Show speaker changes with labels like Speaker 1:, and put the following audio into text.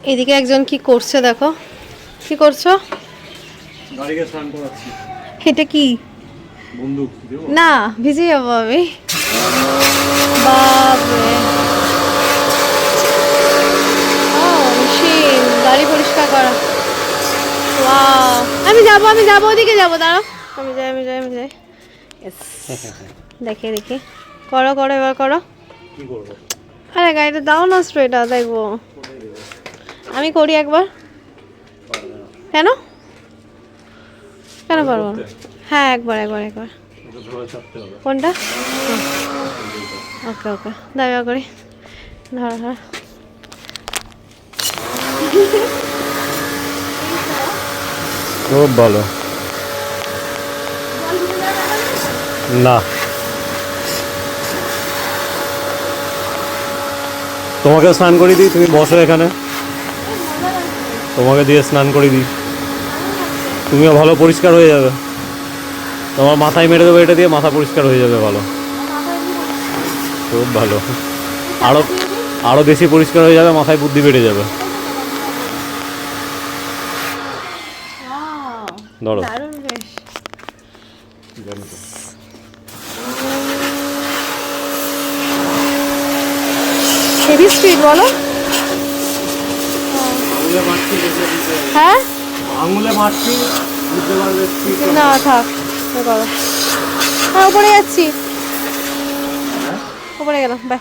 Speaker 1: এদিকে একজন কি করছে দেখো, কি করছো?
Speaker 2: গাড়িকে স্নান করাচ্ছি।
Speaker 1: এটা কি
Speaker 2: বন্দুক দেবো
Speaker 1: না, ভিজে যাবো আমি। বাপরে, ও মেশিন, গাড়ি পরিষ্কার করা। ওয়াও, আমি যাবো ওদিকে যাবো, দাঁড়াও। আমি যাই। Yes. দেখে দেখি, করো এবার করো।
Speaker 2: কি করবো?
Speaker 1: আরে গাড়িটা দাও না, স্ট্রেটা দেখবো। আমি করি একবার। কেন কেন পারবো না? হ্যাঁ, একবার। কোনটা? ওকে দাঁড়া করি, ধরো।
Speaker 2: খুব ভালো। না, তোমাকে স্নান করে দিই, তুমি বসো এখানে, তোমাকে দিয়ে স্নান করে দিই, তুমিও ভালো পরিষ্কার হয়ে যাবে। তোমার মাথায় মেরে দেবো এটা দিয়ে, মাথা পরিষ্কার হয়ে যাবে ভালো। খুব ভালো, আরো বেশি পরিষ্কার হয়ে যাবে, মাথায় বুদ্ধি বেড়ে যাবে। ধরো,
Speaker 1: দারুণ বেশ। হেভি স্পিড বলো। হ্যাঁ,
Speaker 2: আঙুলে মারছি, বুঝতে পারবে স্পিড।
Speaker 1: না থাক, করো। হ্যাঁ, উপরে যাচ্ছি, উপরে গেলাম, বাই।